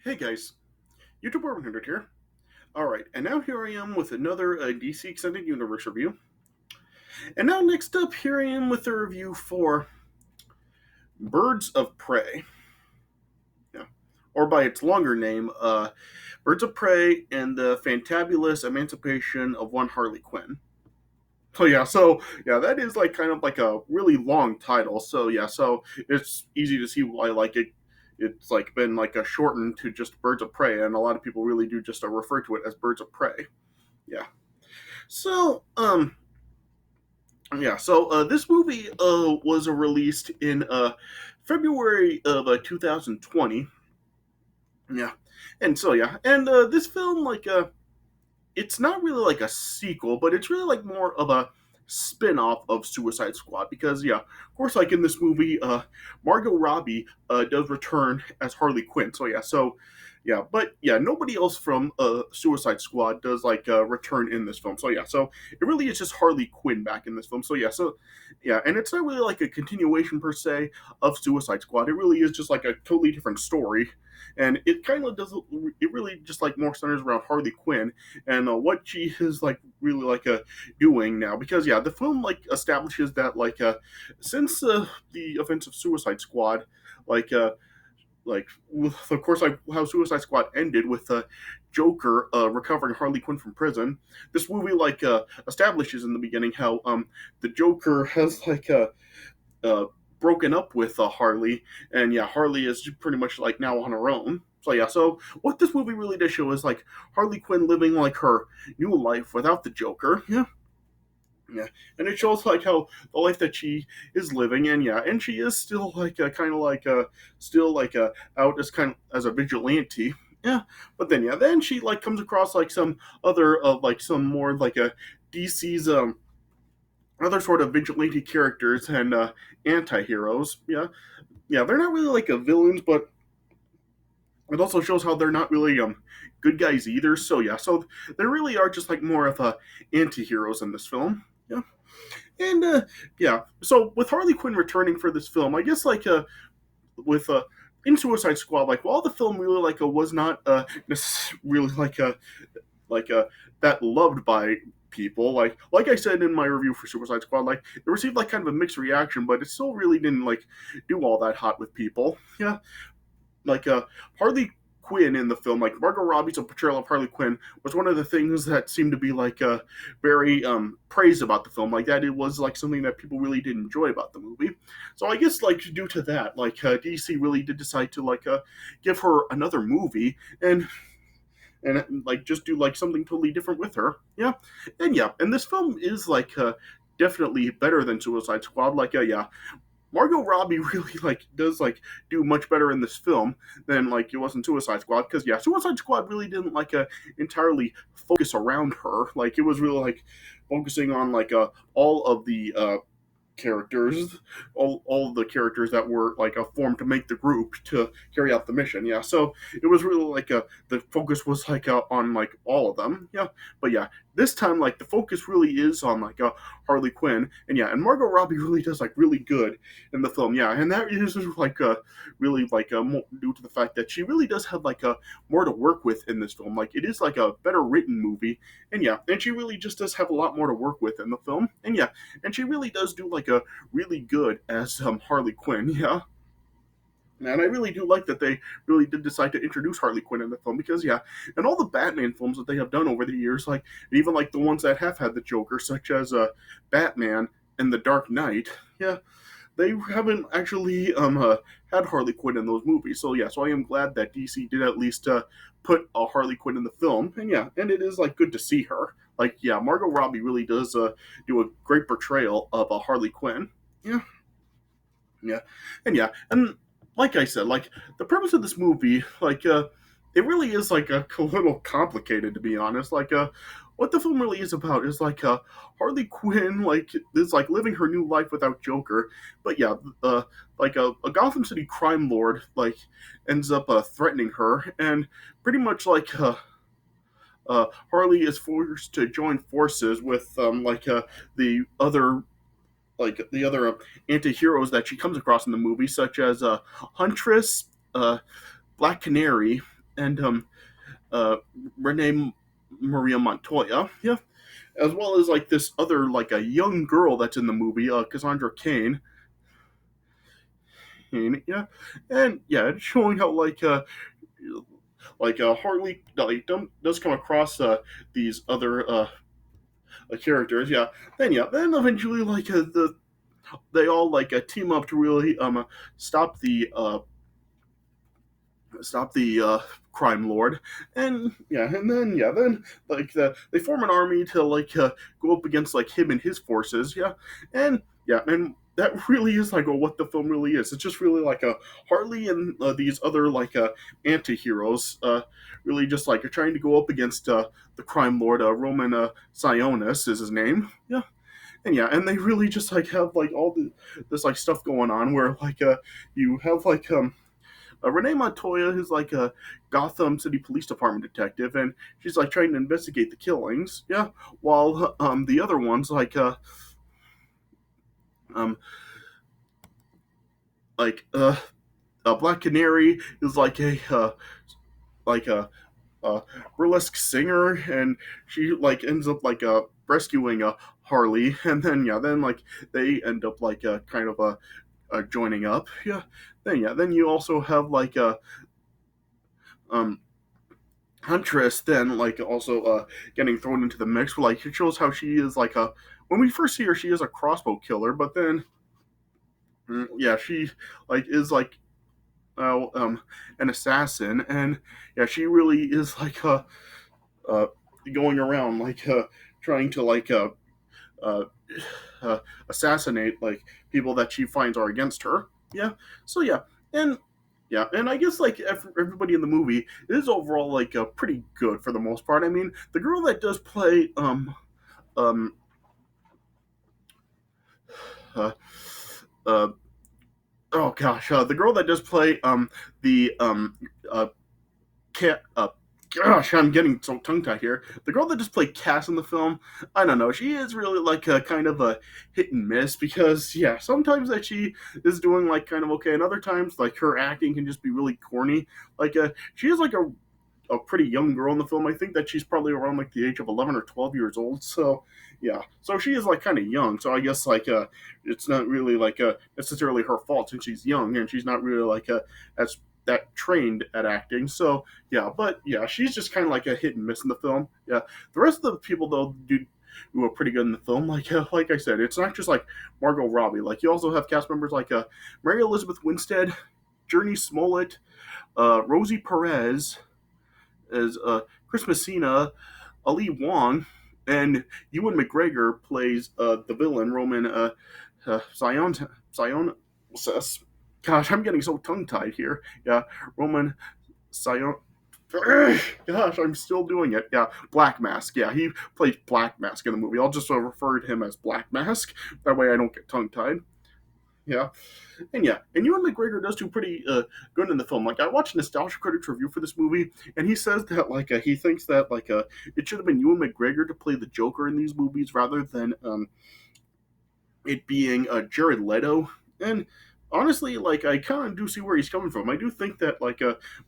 Hey guys, YouTube 100 here. Alright, and now here I am with another DC Extended Universe review. And now next up, here I am with a review for Birds of Prey. Yeah. Or by its longer name, Birds of Prey and the Fantabulous Emancipation of One Harley Quinn. So that is like kind of like a really long title. So it's easy to see why it's like been like a shortened to just Birds of Prey, and a lot of people really do just refer to it as Birds of Prey. Yeah. So this movie was released in February of 2020. Yeah. And this film it's not really like a sequel, but it's really like more of a spin-off of Suicide Squad because of course like in this movie Margot Robbie does return as Harley Quinn. But nobody else from Suicide Squad does like return in this film. So it really is just Harley Quinn back in this film. And it's not really like a continuation per se of Suicide Squad. It really is just like a totally different story, and it kind of does. It really just like more centers around Harley Quinn and what she is like really like doing now, because the film like establishes that since the events of Suicide Squad, like of course like how Suicide Squad ended with Joker recovering Harley Quinn from prison. This movie establishes in the beginning how the Joker has uh, broken up with Harley, and Harley is pretty much like now on her own. So what this movie really does show is like Harley Quinn living like her new life without the Joker. Yeah, and it shows like how the life that she is living, and she is still like kind of like still like out as kind of as a vigilante. Yeah, but then she like comes across like some other like some more like a DC's other sort of vigilante characters and anti-heroes. They're not really like a villains, but it also shows how they're not really good guys either. So there really are just like more of anti-heroes in this film. And so with Harley Quinn returning for this film, I guess with in Suicide Squad, like while the film really was not really like that loved by people, like I said in my review for Suicide Squad, like it received like kind of a mixed reaction, but it still really didn't like do all that hot with people. Like Harley Quinn in the film, like Margot Robbie's portrayal of Harley Quinn was one of the things that seemed to be like very praised about the film. Like that it was like something that people really did enjoy about the movie. So I guess like due to that, DC really did decide to give her another movie and like just do like something totally different with her. And this film is definitely better than Suicide Squad. Margot Robbie really does do much better in this film than like it was in Suicide Squad, because Suicide Squad really didn't entirely focus around her. Like it was really focusing on all of the characters, all the characters that were formed to make the group to carry out the mission. So it was really the focus was on all of them. But this time the focus really is on Harley Quinn, and Margot Robbie really does really good in the film. And that is really due to the fact that she really does have more to work with in this film. Like it is a better written movie, and she really just does have a lot more to work with in the film. And she really does do a really good as Harley Quinn. And I really do like that they really did decide to introduce Harley Quinn in the film, because and all the Batman films that they have done over the years, even the ones that have had the Joker, such as Batman and The Dark Knight, they haven't actually had Harley Quinn in those movies. So I am glad that DC did at least put Harley Quinn in the film, and it is good to see her. Margot Robbie really does do a great portrayal of Harley Quinn. Yeah, yeah, and like I said, the premise of this movie, it really is a little complicated, to be honest. What the film really is about is Harley Quinn is living her new life without Joker, but a Gotham City crime lord ends up threatening her, and pretty much Harley is forced to join forces with the other anti-heroes that she comes across in the movie, such as Huntress, Black Canary, and uh, Renee Maria Montoya, yeah, as well as like this other like a young girl that's in the movie, Cassandra Cain, yeah, and yeah, it's showing how Harley like does come across these other characters, yeah. Then eventually they all team up to really stop the uh, stop the crime lord, and then they form an army to go up against like him and his forces, yeah, and that really is like what the film really is. It's just really like a Harley and these other anti-heroes really just like are trying to go up against the crime lord, Roman Sionis is his name, yeah. And they really just like have like this like stuff going on where you have Renee Montoya, who's like a Gotham City Police Department detective, and she's like trying to investigate the killings. Yeah, while the other ones um like Black Canary is like a burlesque singer, and she like ends up rescuing Harley, and then like they end up kind of joining up. Yeah, then you also have um Huntress then also getting thrown into the mix. Like it shows how she is like a when we first see her, she is a crossbow killer, but then yeah, she is an assassin, and yeah, she really is uh going around trying to uh, uh assassinate people that she finds are against her. Yeah, so and and I guess everybody in the movie is overall pretty good for the most part. I mean, the girl that does play um uh, uh oh gosh, the girl that does play the cat gosh, I'm getting so tongue tied here. The girl that just played Cass in the film, I don't know. She is really like a kind of a hit and miss because yeah, sometimes that she is doing kind of okay, and other times her acting can just be really corny. She is a pretty young girl in the film. I think that she's probably around the age of 11 or 12 years old. So yeah, so she is kind of young. So I guess it's not really necessarily her fault since she's young and she's not really as that trained at acting. So yeah, but yeah, she's just kind of a hit and miss in the film. Yeah, the rest of the people though do who are pretty good in the film. Like I said, it's not just Margot Robbie. Like you also have cast members Mary Elizabeth Winstead, Journey Smollett, Rosie Perez, as Chris Messina, Ali Wong, and Ewan McGregor plays the villain Roman Sionis. Gosh, I'm getting so tongue tied here. Yeah, Roman Sion. Gosh, I'm still doing it. Yeah, Black Mask. Yeah, he plays Black Mask in the movie. I'll just refer to him as Black Mask. That way I don't get tongue tied. Yeah, and Ewan McGregor does do pretty good in the film. Like I watched Nostalgia Critic's review for this movie, and he says that he thinks that it should have been Ewan McGregor to play the Joker in these movies rather than it being Jared Leto. And honestly, I kind of do see where he's coming from. I do think that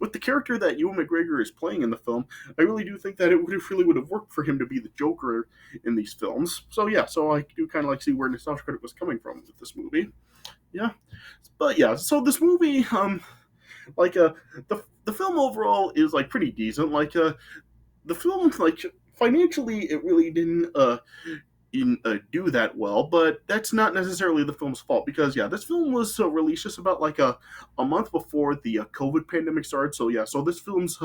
with the character that Ewan McGregor is playing in the film, I really do think that it would have worked for him to be the Joker in these films. So yeah, so I do kind of see where Nostalgia Critic was coming from with this movie. Yeah, but yeah, so this movie, like the film overall is pretty decent. The film financially it really didn't do that well, but that's not necessarily the film's fault because yeah, this film was released just about a month before the COVID pandemic started. So yeah, so this film's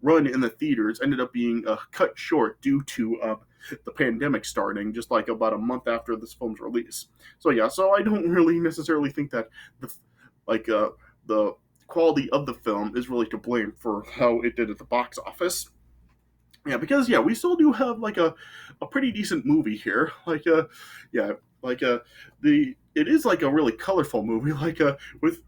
run in the theaters ended up being cut short due to the pandemic starting just about a month after this film's release. So yeah, so I don't really necessarily think that the like the quality of the film is really to blame for how it did at the box office. Yeah, because yeah, we still do have a pretty decent movie here. Yeah, the it is a really colorful movie. With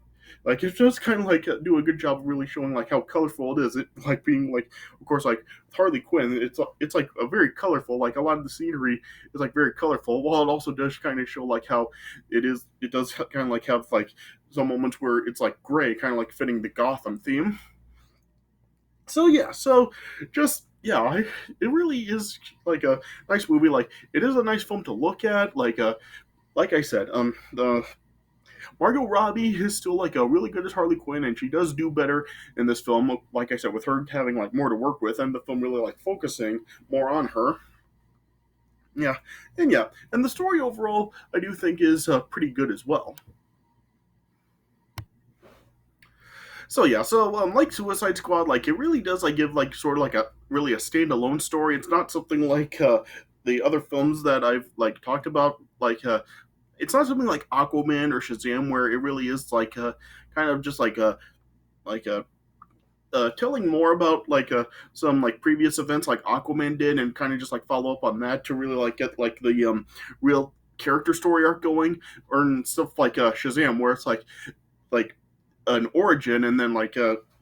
it does kind of do a good job of really showing how colorful it is. It being of course Harley Quinn. It's a very colorful. A lot of the scenery is very colorful. While it also does kind of show how it is. It does kind of have some moments where it's gray, kind of fitting the Gotham theme. So yeah, so just yeah, it really is like a nice movie. Like it is a nice film to look at. Like I said, the Margot Robbie is still like a really good as Harley Quinn, and she does do better in this film. Like I said, with her having like more to work with, and the film really like focusing more on her. Yeah, and the story overall, I do think is pretty good as well. So yeah, so like Suicide Squad, like it really does like give like sort of like a really a standalone story. It's not something like the other films that I've like talked about. It's not something like Aquaman or Shazam where it really is like kind of just like a telling more about some like previous events like Aquaman did, and kind of just like follow up on that to really like get like the real character story arc going, or stuff like Shazam where it's like an origin, and then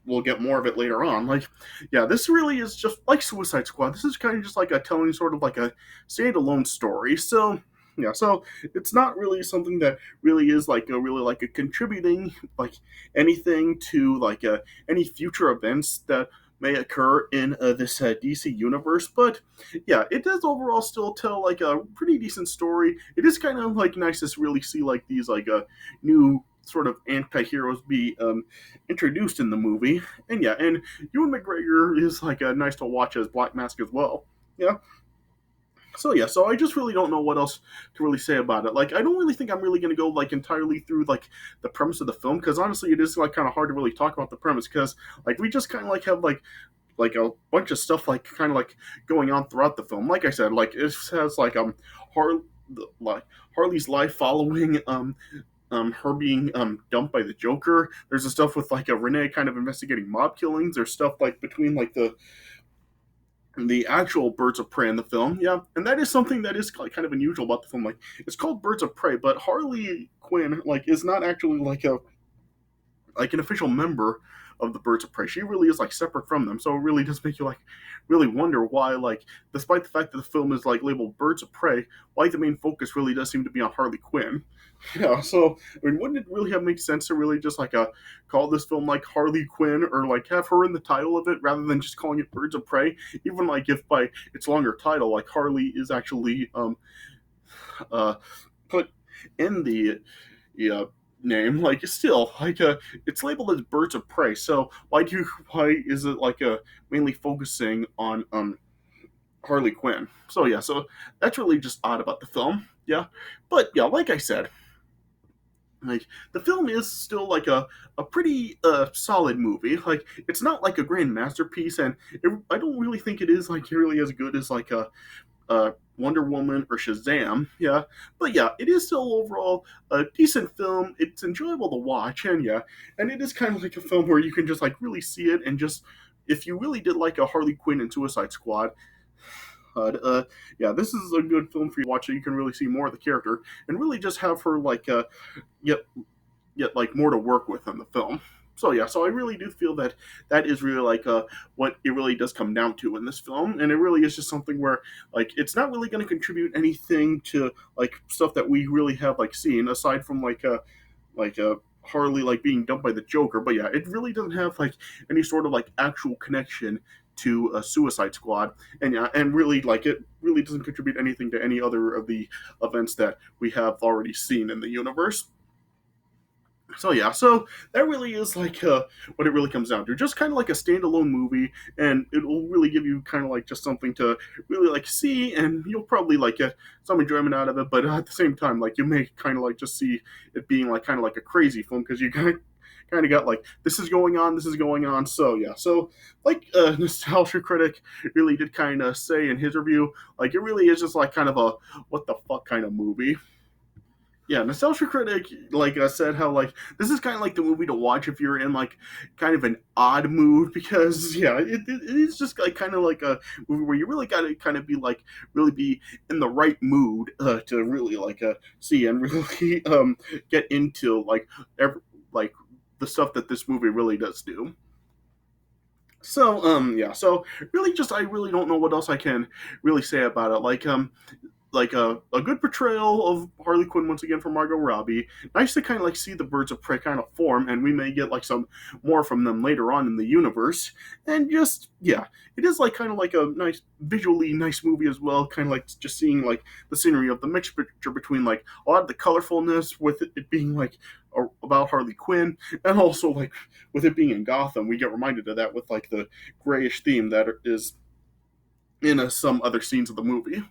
we'll get more of it later on. Like, yeah, this really is just like Suicide Squad. This is kind of just like a telling sort of like a standalone story. So yeah, so it's not really something that really is like a really like a contributing like anything to any future events that may occur in this DC universe. But yeah, it does overall still tell like a pretty decent story. It is kind of like nice to really see like these new sort of anti-heroes be introduced in the movie. And yeah, and Ewan McGregor is like nice to watch as Black Mask as well. Yeah. So yeah, so I just really don't know what else to really say about it. Like I don't really think I'm really going to go like entirely through like the premise of the film, because honestly it is like kind of hard to really talk about the premise, because like we just kind of like have like a bunch of stuff like kind of like going on throughout the film. Like I said, like it has Har- like Harley's life following her being dumped by the Joker. There's the stuff with like a Renee kind of investigating mob killings. There's stuff like between like the actual Birds of Prey in the film. Yeah, and that is something that is like kind of unusual about the film. Like it's called Birds of Prey, but Harley Quinn like is not actually like an official member of the Birds of Prey. She really is like separate from them. So it really does make you like really wonder why, like, despite the fact that the film is like labeled Birds of Prey, why the main focus really does seem to be on Harley Quinn. Yeah, so I mean, wouldn't it really have made sense to really just call this film like Harley Quinn, or like have her in the title of it rather than just calling it Birds of Prey? Even like if by its longer title, like Harley is actually uh put in the yeah, name, like still it's labeled as Birds of Prey. So why is it mainly focusing on Harley Quinn? So yeah, so that's really just odd about the film. Yeah, but yeah, like I said, like the film is still like a pretty solid movie. Like it's not like a grand masterpiece, and I don't really think it is like really as good as like a Wonder Woman or Shazam. Yeah, but yeah, it is still overall a decent film. It's enjoyable to watch, and yeah, and it is kind of like a film where you can just like really see it, and just if you really did like a Harley Quinn and Suicide Squad. Yeah, this is a good film for you to watch. So you can really see more of the character, and really just have her get yet like more to work with in the film. So yeah, so I really do feel that that is really what it really does come down to in this film, and it really is just something where like it's not really going to contribute anything to like stuff that we really have like seen aside from Harley like being dumped by the Joker. But yeah, it really doesn't have like any sort of like actual connection to a Suicide Squad, and yeah, and really like it really doesn't contribute anything to any other of the events that we have already seen in the universe. So yeah, so that really is what it really comes down to. Just kind of like a standalone movie, and it'll really give you kind of like just something to really like see, and you'll probably like get some enjoyment out of it. But at the same time, like you may kind of like just see it being like kind of like a crazy film, because you kind of got like this is going on, this is going on. So yeah, so like Nostalgia Critic really did kind of say in his review, like it really is just like kind of a what the fuck kind of movie. Yeah, Nostalgia Critic, like I said, how like this is kind of like the movie to watch if you're in like kind of an odd mood, because yeah, it is just like kind of like a movie where you really got to kind of be like really be in the right mood to really see and really get into like the stuff that this movie really does do. So yeah, so really just I really don't know what else I can really say about it. like a good portrayal of Harley Quinn once again from Margot Robbie. Nice to kind of like see the Birds of Prey kind of form, and we may get like some more from them later on in the universe. And just yeah, it is like kind of like a nice visually nice movie as well. Kind of like just seeing like the scenery of the mixture between like a lot of the colorfulness with it being like about Harley Quinn, and also like with it being in Gotham, we get reminded of that with like the grayish theme that is in some other scenes of the movie.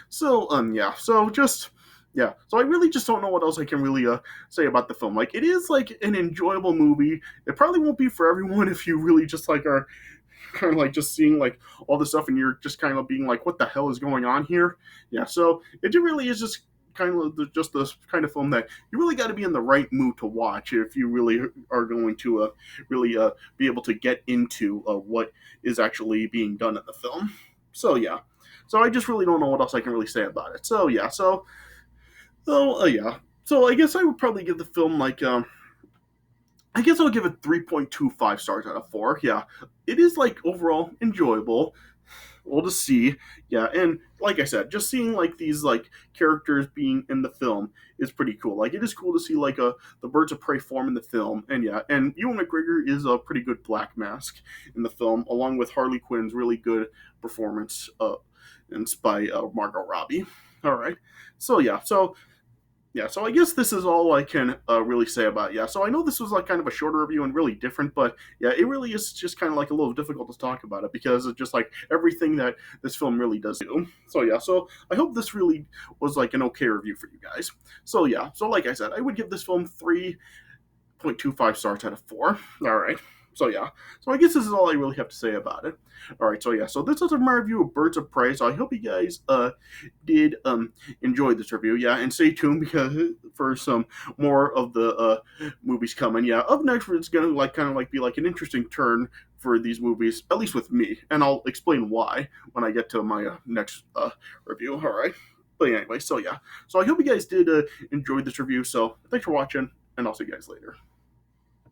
So yeah, so just yeah, so I really just don't know what else I can really say about the film. Like it is like an enjoyable movie. It probably won't be for everyone if you really just like are kind of like just seeing like all this stuff and you're just kind of being like, what the hell is going on here? Yeah, so it really is just kind of just this kind of film that you really got to be in the right mood to watch if you really are going to really be able to get into what is actually being done in the film. So yeah, so I just really don't know what else I can really say about it. So yeah, yeah. So I guess I would probably give the film like I guess I'll give it 3.25 stars out of 4. Yeah. It is like overall enjoyable. We'll just see. Yeah, and like I said, just seeing like these like characters being in the film is pretty cool. Like it is cool to see like the Birds of Prey form in the film. And yeah, and Ewan McGregor is a pretty good Black Mask in the film, along with Harley Quinn's really good performance and by Margot Robbie. All right. So yeah, so I guess this is all I can really say about it. Yeah. So I know this was like kind of a shorter review and really different, but yeah, it really is just kind of like a little difficult to talk about it because it's just like everything that this film really does do. So yeah, so I hope this really was like an okay review for you guys. So yeah, so like I said, I would give this film 3.25 stars out of 4. All right. So yeah, so I guess this is all I really have to say about it. All right, so yeah, so this is my review of Birds of Prey. So I hope you guys did enjoy this review. Yeah, and stay tuned because for some more of the movies coming. Yeah, up next it's gonna like kind of like be like an interesting turn for these movies, at least with me, and I'll explain why when I get to my next review. All right, but anyway, so yeah, so I hope you guys did enjoy this review. So thanks for watching, and I'll see you guys later.